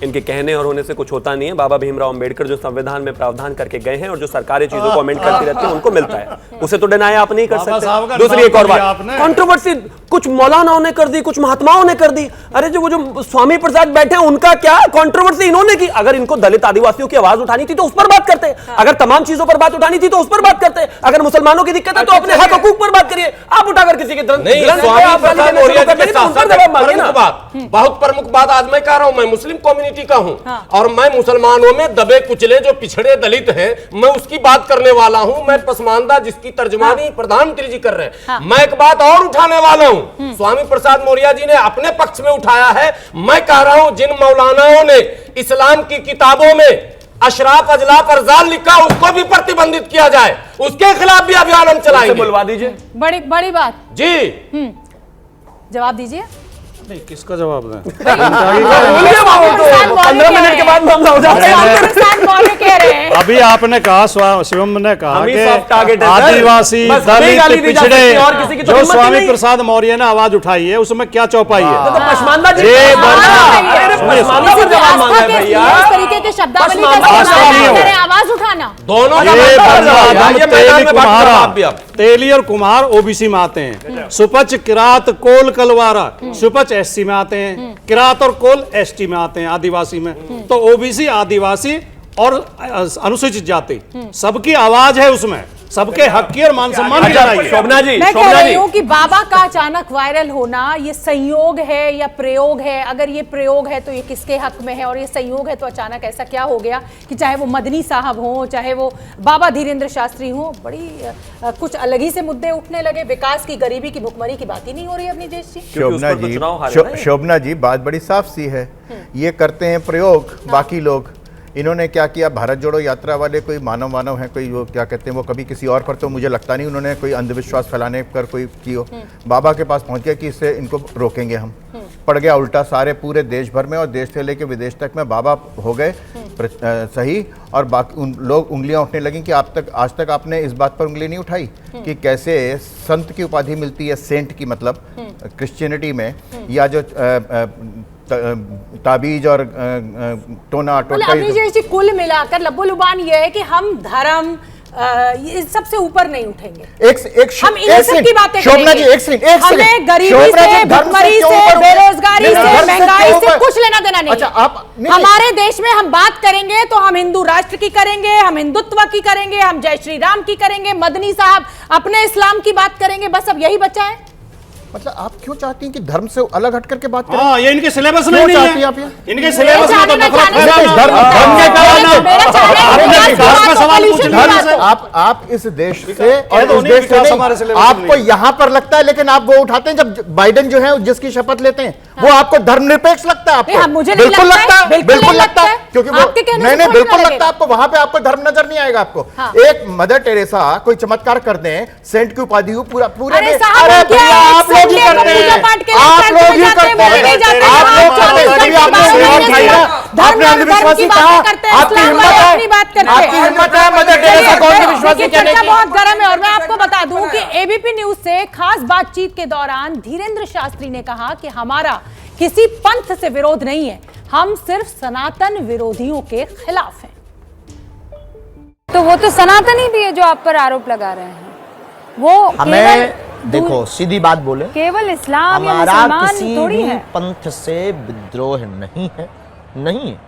इनके कहने और होने से कुछ होता नहीं है। बाबा भीमराव अंबेडकर जो संविधान में प्रावधान करके गए हैं और जो सरकारें चीजों को अमेंड करती रहती है उनको मिलता है, उसे तो डिनाई आप नहीं कर सकते। दूसरी एक और बात, कंट्रोवर्सी कुछ मौलानाओं ने कर दी, कुछ महात्माओं ने कर दी। अरे जो वो जो स्वामी प्रसाद बैठे हैं उनका क्या कंट्रोवर्सी इन्होंने की? अगर इनको दलित आदिवासियों की आवाज उठानी थी तो उस पर बात करते, अगर तमाम चीजों पर बात उठानी थी तो उस पर बात करते, अगर मुसलमानों की दिक्कत है तो अपने हक हकूक पर बात करिए। आप उठाकर किसी के बहुत प्रमुख बात आज मैं कह रहा हूं, मैं मुस्लिम कम्युनिटी का हूं, और मैं मुसलमानों में दबे कुचले जो पिछड़े दलित हैं, मैं उसकी बात करने वाला हूं। मैं पसमानदा जिसकी तर्जमानी प्रधानमंत्री जी कर रहे हैं। मैं एक बात और उठाने वाला हूं, स्वामी प्रसाद मौर्य जी ने अपने पक्ष में उठाया है। मैं कह रहा हूं, जिन मौलानाओं ने इस्लाम की किताबों में अशराफ अजलाफ अरजाल लिखा, उसको भी प्रतिबंधित किया जाए, उसके खिलाफ भी अभियान हम चलाएंगे। बुलवा दीजिए। बड़ी बात जी, जवाब दीजिए। नहीं, किसका जवाब दें? 15 मिनट के बाद मामला हो जाता है। अभी आपने कहा, शिवम ने कहा हम ही कि soft target है, सर। आदिवासी, बस हमें गाली दलित, दी जा सकती है और किसी की पिछड़े, तो जो हिम्मत ही स्वामी नहीं। प्रसाद मौर्य ने आवाज उठाई है, उसमें क्या चौपाई है? तो पसमानदा जी ये पसमानदा पर जवाब मांगा है भैया। इस तरीके के शब्दावली का पसमानदा इस्तेमाल पर करें, आवाज उठाना। दोनों का ये मतलब बंगादम, ये मैदान तेली में बात करो आप भी अब। तेली और कुम्हार ओबीसी में आते हैं, सुपच, किरात, कोल, कलवारा सुपच एससी में आते हैं, किरात और कोल एसटी में आते हैं, आदिवासी में। तो ओबीसी, आदिवासी और अनुसूचित जाति, सबकी आवाज है उसमें, सबके हक की और मान सम्मान की लड़ाई है। शोभना जी, मैं कह शोभना रही जी, हूँ कि बाबा का अचानक वायरल होना ये संयोग है या प्रयोग है? अगर ये प्रयोग है तो ये किसके हक में है, और ये संयोग है तो अचानक ऐसा क्या हो गया कि चाहे वो मदनी साहब हो, चाहे वो बाबा धीरेन्द्र शास्त्री हो, बड़ी कुछ अलग ही से मुद्दे उठने लगे। विकास की, गरीबी की, भुखमरी की बात ही नहीं हो रही अपनी देश की। शोभना जी बात बड़ी साफ सी है। ये करते हैं प्रयोग बाकी लोग। इन्होंने क्या किया, भारत जोड़ो यात्रा वाले कोई मानव है, कोई वो क्या कहते हैं, वो कभी किसी और पर तो मुझे लगता नहीं उन्होंने कोई अंधविश्वास फैलाने पर कोई की हो। बाबा के पास पहुंच गया कि इससे इनको रोकेंगे हम, पड़ गया उल्टा सारे पूरे देश भर में, और देश से लेकर विदेश तक में बाबा हो गए सही। और बाकी उन लोग उंगलियां उठने लगी कि आज तक आपने इस बात पर उंगली नहीं उठाई कि कैसे संत की उपाधि मिलती है, सेंट की, मतलब क्रिश्चियनिटी में, या जो ताबीज और टोना टोटका। अभी जैसे कुल मिलाकर लब्बो लुबान ये है कि हम धर्म इस सबसे ऊपर नहीं उठेंगे। हम इन सब की बातें करेंगे। हमें गरीबी से, भुखमरी से, बेरोजगारी से, महंगाई से कुछ लेना देना नहीं। अच्छा, हमारे देश में हम बात करेंगे तो हम हिंदू राष्ट्र की करेंगे, हम हिंदुत्व की करेंगे, हम जय श्री राम की करेंगे, मदनी साहब अपने इस्लाम की बात करेंगे। बस अब यही बचा है। मतलब आप क्यों चाहती हैं कि धर्म से अलग हट करके बात करें? हाँ, ये इनके सिलेबस में नहीं है। आप ये? इनके सिलेबस में तो नफरत आप इस देश से और उस देश से नहीं, आपको यहाँ पर लगता है, लेकिन आप वो उठाते हैं जब बाइडेन जो है जिसकी शपथ लेते हैं, वो आपको धर्मनिरपेक्ष लगता है। आपको मुझे बिल्कुल लगता है, बिल्कुल लगता है, क्योंकि वो नहीं बिल्कुल लगता है आपको। वहां पे आपको धर्म नजर नहीं आएगा आपको। एक मदर टेरेसा कोई चमत्कार कर दें, सेंट की उपाधि पूरा पूरे अरे आप लोग ही करते हैं, आप लोग ही करते हैं, आपने अंधविश्वासी कहा, आपकी हिम्मत है मदर टेरेसा को अंधविश्वासी कहने की। बहुत गर्म है। और मैं आपको बता दूं कि एबीपी न्यूज से खास बातचीत के दौरान धीरेन्द्र शास्त्री ने कहा कि हमारा किसी पंथ से विरोध नहीं है, हम सिर्फ सनातन विरोधियों के खिलाफ हैं। तो वो तो सनातनी भी है जो आप पर आरोप लगा रहे हैं। वो हमें देखो सीधी बात बोले, केवल इस्लाम या हमारा मुसलमान किसी थोड़ी भी है। पंथ से विद्रोह नहीं है, नहीं है।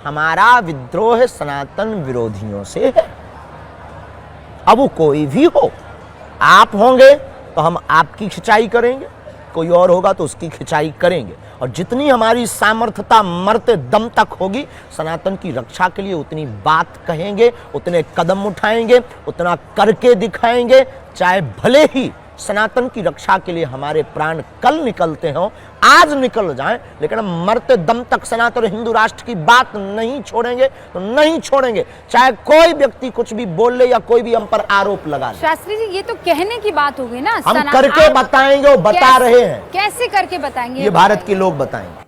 हमारा विद्रोह सनातन विरोधियों से है। अब वो कोई भी हो, आप होंगे तो हम आपकी खिंचाई करेंगे, कोई और होगा तो उसकी खिंचाई करेंगे, और जितनी हमारी सामर्थ्यता मरते दम तक होगी सनातन की रक्षा के लिए उतनी बात कहेंगे, उतने कदम उठाएंगे, उतना करके दिखाएंगे, चाहे भले ही सनातन की रक्षा के लिए हमारे प्राण कल निकलते हो, आज निकल जाएं, लेकिन हम मरते दम तक सनातन हिंदू राष्ट्र की बात नहीं छोड़ेंगे, तो नहीं छोड़ेंगे, चाहे कोई व्यक्ति कुछ भी बोल ले या कोई भी हम पर आरोप लगा ले। शास्त्री जी, ये तो कहने की बात होगी ना, हम करके बताएंगे, वो बता रहे हैं। कैसे करके बताएंगे? ये भारत के लोग बताएंगे।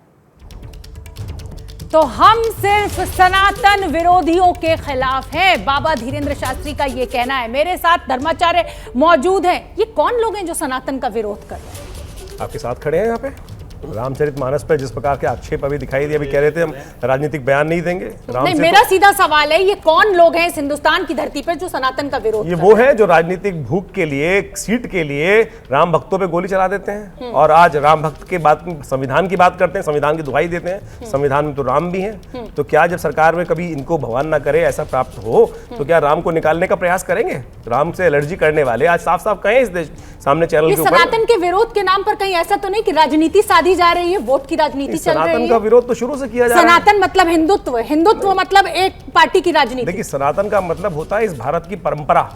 तो हम सिर्फ सनातन विरोधियों के खिलाफ हैं, बाबा धीरेन्द्र शास्त्री का ये कहना है। मेरे साथ धर्माचार्य मौजूद हैं। ये कौन लोग हैं जो सनातन का विरोध कर रहे हैं? आपके साथ खड़े हैं यहाँ पे। रामचरितमानस पे जिस प्रकार के आक्षेप अभी दिखाई दिए, अभी कह रहे थे हम राजनीतिक बयान नहीं देंगे। नहीं, मेरा सीधा सवाल है, ये कौन लोग हैं इस हिंदुस्तान की धरती पर जो सनातन का विरोध? ये वो है जो राजनीतिक भूख के लिए, सीट के लिए राम भक्तों पे गोली चला देते हैं, और आज राम भक्त के बात, संविधान की बात करते हैं, संविधान की दुहाई देते हैं। संविधान में तो राम भी हैं, तो क्या जब सरकार में कभी इनको भगवान ना करे ऐसा प्राप्त हो, तो क्या राम को निकालने का प्रयास करेंगे? राम से एलर्जी करने वाले आज साफ साफ कहें इस देश सामने चैनल के ऊपर। सनातन के विरोध के नाम पर कहीं ऐसा तो नहीं कि राजनीति साधी जा रही है, वोट की राजनीति चल रही है? सनातन का विरोध तो शुरू से किया जा रहा है। सनातन मतलब हिंदुत्व, हिंदुत्व मतलब एक पार्टी की राजनीति। देखिए, सनातन का मतलब होता है इस भारत की परंपरा,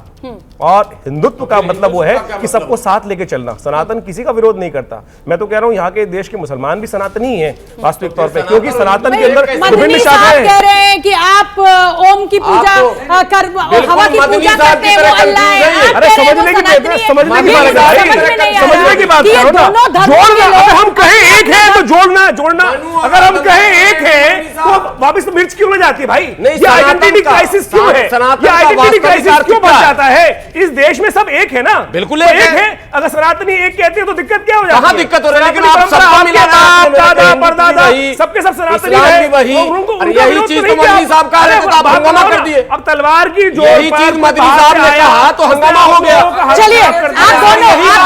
और हिंदुत्व का मतलब वो है कि सबको साथ लेके चलना। सनातन किसी का विरोध नहीं करता। मैं तो कह रहा हूँ यहाँ के देश के मुसलमान भी सनातनी हैं वास्तविक तौर पे, क्योंकि सनातन के अंदर विभिन्न शाखाएं कह रहे हैं कि आप ओम की पूजा कर, हवा की पूजा करते हैं, वो अल्लाह है। अरे समझने की बात करो ना, हम कहें एक है तो जोड़ना अगर हम कहें एक है तो वापस तो मिर्च क्यों ना जाती है भाई? ये आइडेंटिटी क्राइसिस क्यों है? ये आइडेंटिटी क्राइसिस क्यों बन जाता है? इस देश में सब एक है ना, बिल्कुल एक है। अगर सनातनी एक कहते हैं तो दिक्कत क्या हो जाती है? कहाँ दिक्कत हो रही है? लेकिन आप सबको मिलाना, दादा परदादा सबके सब सनातनी इस्लाम है, भी वही। उनको अरे यही चीज तो मदनी साहब कह रहे थे तो आप हंगामा कर दिए। अब तलवार की जो यही चीज मदनी साहब ने कहा तो हंगामा हो गया। चलिए आप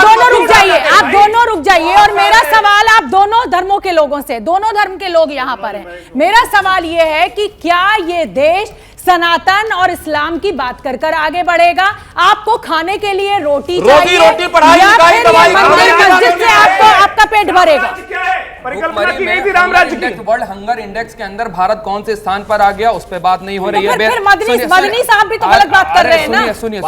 दोनों रुक जाइए, आप दोनों रुक जाइए। और मेरा सवाल आप दोनों धर्मों के लोगों से, दोनों धर्म के लोग यहाँ पर हैं, मेरा सवाल ये है कि क्या ये देश सनातन और इस्लाम की बात कर कर आगे बढ़ेगा? आपको खाने के लिए रोटी चाहिए, रोटी, पढ़ाई, या लिखाई, फिर दवाई, मंदिर मस्जिद से आपका पेट भरेगा? परिकल्पना की गई थी राम राज्य की। वर्ल्ड हंगर इंडेक्स के अंदर भारत कौन से स्थान पर आ गया, उस पे बात नहीं हो रही है। फिर मदनी साहब भी तो गलत बात कर रहे हैं ना। सुनिए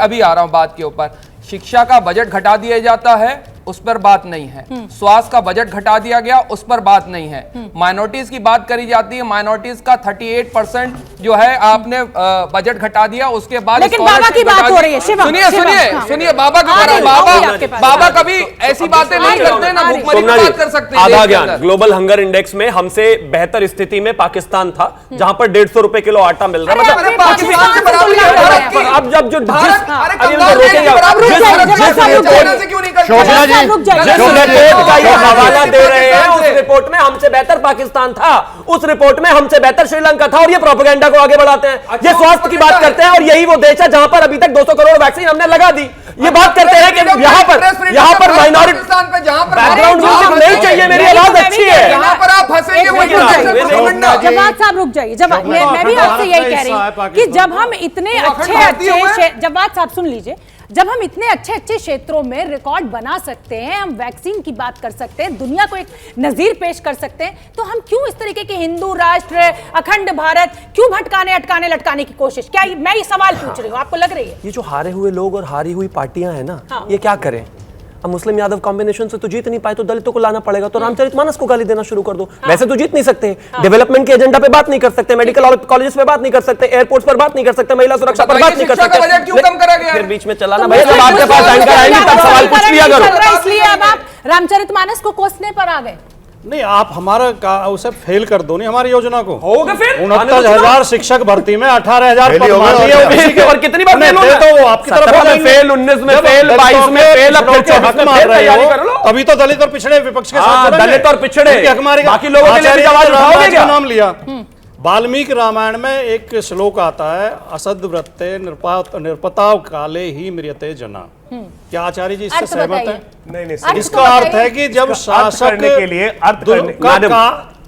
अभी आ रहा हूं बात के ऊपर। शिक्षा का बजट घटा दिया जाता है, उस पर बात नहीं है। स्वास्थ्य का बजट घटा दिया गया, उस पर बात नहीं है। माइनॉरिटीज की बात करी जाती है, माइनॉरिटीज का 38% जो है आपने बजट घटा दिया, उसके बाद लेकिन बाबा की बात हो रही है। सुनिए बाबा बाबा कभी ऐसी बातें नहीं करते ना, भूखमरी की बात कर सकते हैं। आधा ज्ञान, ग्लोबल हंगर इंडेक्स में हमसे बेहतर स्थिति में पाकिस्तान था, जहां पर 150 रुपए किलो आटा मिल रहा है। मतलब पाकिस्तान से बराबर अब जब जो रिपोर्ट का ये हवाला दे रहे हैं, उस रिपोर्ट में हमसे बेहतर पाकिस्तान था, उस रिपोर्ट में हमसे बेहतर श्रीलंका था, और ये प्रोपेगेंडा को आगे बढ़ाते हैं। ये स्वास्थ्य की बात करते हैं, और यही वो देश है जहां पर अभी तक 200 करोड़ वैक्सीन हमने लगा दी। ये बात करते हैं कि यहाँ पर माइनॉरिटी बैकग्राउंड म्यूजिक नहीं चाहिए, मेरी आवाज अच्छी है। यहाँ पर आप फंसेंगे। जवाब साहब रुक जाइए। मैं भी आपसे यही कह रही हूँ कि जब हम इतने अच्छे जवाब साहब सुन लीजिए, जब हम इतने अच्छे क्षेत्रों में रिकॉर्ड बना सकते हैं, हम वैक्सीन की बात कर सकते हैं, दुनिया को एक नजीर पेश कर सकते हैं, तो हम क्यों इस तरीके के हिंदू राष्ट्र, अखंड भारत क्यों भटकाने अटकाने लटकाने की कोशिश? क्या मैं ये सवाल पूछ रही हूँ, आपको लग रही है? ये जो हारे हुए लोग और हारी हुई पार्टियां हैं ना, ये क्या करें? अब मुस्लिम यादव कॉम्बिनेशन से तो जीत नहीं पाए, तो दलितों को लाना पड़ेगा, तो रामचरितमानस को गाली देना शुरू कर दो। वैसे तो जीत नहीं सकते, डेवलपमेंट के एजेंडा पे बात नहीं कर सकते, मेडिकल कॉलेजेस पे बात नहीं कर सकते, एयरपोर्ट्स पर बात नहीं कर सकते, महिला सुरक्षा पर बात नहीं कर सकते। बजट क्यों कम करा गया? फिर बीच में चलाना भैया, जब आपके पास एंकर आएंगे तब सवाल पूछ लिया करो। इसलिए अब आप रामचरितमानस को कोसने पर आ गए। नहीं, आप हमारा उसे फेल कर दो नहीं हमारी योजना को। होगा फिर 69,000 शिक्षक भर्ती में 18,000 पद मान लिए, और कितनी बार फेल होगा? तो आपकी तरफ में फेल, 19 में फेल, 22 में फेल, अब फिर 24 में मार रहे तैयारी हो। कर लो। तभी तो दलित और पिछड़े विपक्ष के साथ दलित और पिछड़े हमारे बाकी लोगों के लिए भी आवाज उठाओगे क्या? नाम लिया। वाल्मीकि रामायण में एक श्लोक आता है, असद व्रते निरपताव काले ही मृत्यते जना। क्या आचार्य जी इससे सहमत है? नहीं, इसका अर्थ है कि जब शासक करने के लिए अर्थ करने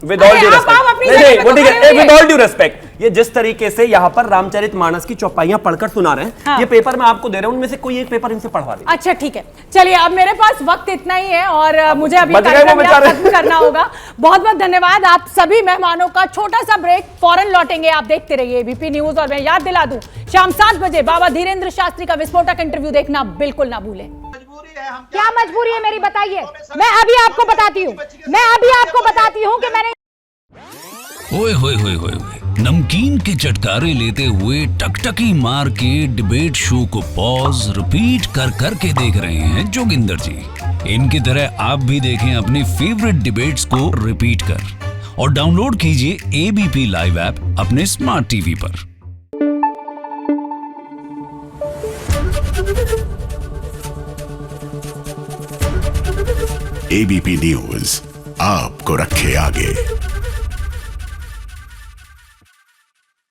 विद ऑल ड्यू रिस्पेक्ट, वो ठीक है, विद ऑल ड्यू रिस्पेक्ट, ये जिस तरीके से यहाँ पर रामचरितमानस की चौपाइयां पढ़कर सुना रहे हैं, ये पेपर मैं आपको दे रहा हूं, उनमें से कोई एक पेपर इनसे पढ़वा दे। अच्छा ठीक है, चलिए अब मेरे पास वक्त इतना ही है और मुझे अभी कार्यक्रम खत्म करना होगा। बहुत बहुत धन्यवाद आप सभी मेहमानों का। छोटा सा ब्रेक, फौरन लौटेंगे। आप देखते रहिए एबीपी न्यूज। और मैं याद दिला दूं, शाम 7 बजे बाबा धीरेन्द्र शास्त्री का विस्फोटक इंटरव्यू देखना बिल्कुल ना भूलें। क्या मजबूरी है मेरी, बताइए। मैं अभी आपको बताती हूँ कि मैंने ओए होए होए होए, नमकीन के चटकारे लेते हुए टकटकी मार के डिबेट शो को पॉज रिपीट कर कर के देख रहे हैं जोगिंदर जी। इनकी तरह आप भी देखें अपनी फेवरेट डिबेट्स को रिपीट कर, और डाउनलोड कीजिए एबीपी लाइव ऐप अपने स्मार्ट टीवी पर। एबीपी न्यूज आपको रखे आगे।